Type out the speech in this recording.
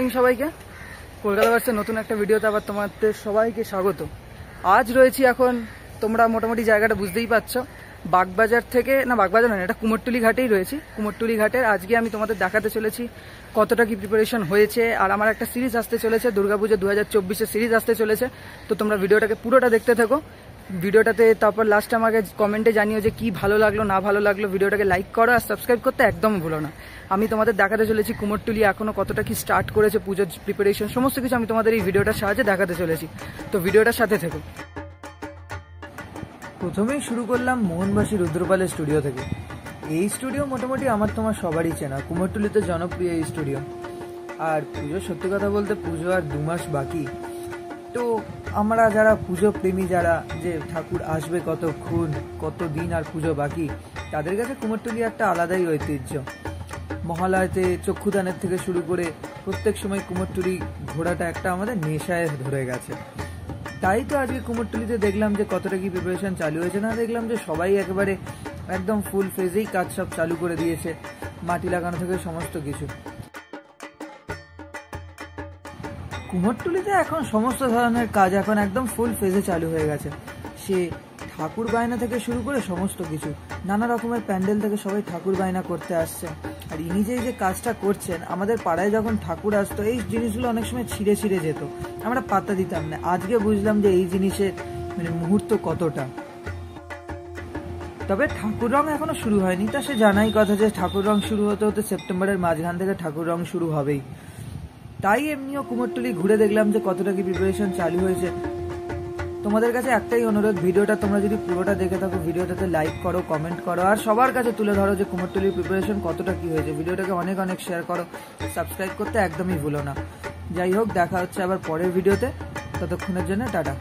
Morning সবাইকে। কলকাতা ভার্সের নতুন একটা ভিডিওতে আবার তোমাদের সবাইকে স্বাগত। আজ রয়েছি এখন, তোমরা মোটামুটি জায়গাটা বুঝতেই পারছো, বাগবাজার থেকে, না বাগবাজার নয়, এটা কুমোরটুলি ঘাটেই রয়েছি। কুমোরটুলি ঘাটের আজকে আমি তোমাদের দেখাতে চলেছি কতটা কি প্রিপারেশন হয়েছে। আর আমার একটা সিরিজ আসতে চলেছে, দুর্গাপুজো 2024-এর সিরিজ আসতে চলেছে। তো তোমরা ভিডিওটাকে পুরোটা দেখতে থাকো। ভিডিওটাতে তারপর লাস্টে আমাকে কমেন্টে জানিও যে কি ভালো লাগলো না ভালো লাগলো। ভিডিওটাকে লাইক করো আর সাবস্ক্রাইব করতে একদম ভুলো না। আমি তোমাদের দেখাতে চলেছি কুমোরটুলি এখনো কতটা কি স্টার্ট করেছে, পুজোর প্রিপারেশন সমস্ত কিছু আমি তোমাদের এই ভিডিওটার সাহায্যে দেখাতে চলেছি। তো ভিডিওটার সাথে থেকো। প্রথমেই শুরু করলাম মোহনবাসী রুদ্রপালের স্টুডিও থেকে। এই স্টুডিও মোটামুটি আমার তোমার সবারই চেনা, কুমোরটুলিতে জনপ্রিয় এই স্টুডিও। আর পুজো, সত্যি কথা বলতে পুজো আর 2 মাস বাকি। তো আমরা যারা পুজো প্রেমী, যারা যে ঠাকুর আসবে কতক্ষণ, কত দিন আর পুজো বাকি, তাদের কাছে কুমোরটুলি একটা আলাদাই ঐতিহ্য। মহালয়াতে চক্ষুদানের থেকে শুরু করে প্রত্যেক সময় কুমোরটুলি ঘোরাটা একটা আমাদের নেশায় ধরে গেছে। তাই তো আজকে কুমোরটুলিতে দেখলাম যে কতটা কি প্রিপারেশন চালু হয়েছে। না, দেখলাম যে সবাই একেবারে একদম ফুল ফেজেই কাজ সব চালু করে দিয়েছে, মাটি লাগানো থেকে সমস্ত কিছু। কুমোরটুলিতে এখন সমস্ত ধরনের কাজ এখন একদম ফুল ফেজে চালু হয়ে গেছে। সে ঠাকুর বায়না থেকে শুরু করে সমস্ত কিছু, নানা রকমের প্যান্ডেল থেকে সবাই ঠাকুর বায়না করতে আসছে। আর ইনি যে কাজটা করছেন, আমাদের পাড়ায় যখন ঠাকুর আসতো এই জিনিসগুলো অনেক সময় ছিঁড়ে ছিঁড়ে যেত, আমরা পাত্তা দিতাম না। আজকে বুঝলাম যে এই জিনিসের মুহূর্ত কতটা। তবে ঠাকুর রং এখনো শুরু হয়নি, তা সে জানাই কথা যে ঠাকুর রং শুরু হতে হতে সেপ্টেম্বরের মাঝখান থেকে ঠাকুর রং শুরু হবেই। তাই এমনিও কুমোরটুলি ঘুরে দেখলাম যে কতটা কি প্রিপারেশন চালু হয়েছে। তোমাদের কাছে একটাই অনুরোধ, ভিডিওটা তোমরা যদি পুরোটা দেখে থাকো, ভিডিওটাতে লাইক করো, কমেন্ট করো, আর সবার কাছে তুলে ধরো যে কুমোরটুলির প্রিপারেশন কতটা কি হয়েছে। ভিডিওটাকে অনেক অনেক শেয়ার করো, সাবস্ক্রাইব করতে একদমই ভুলো না। যাই হোক, দেখা হচ্ছে আবার পরের ভিডিওতে। ততক্ষণের জন্য টাটা।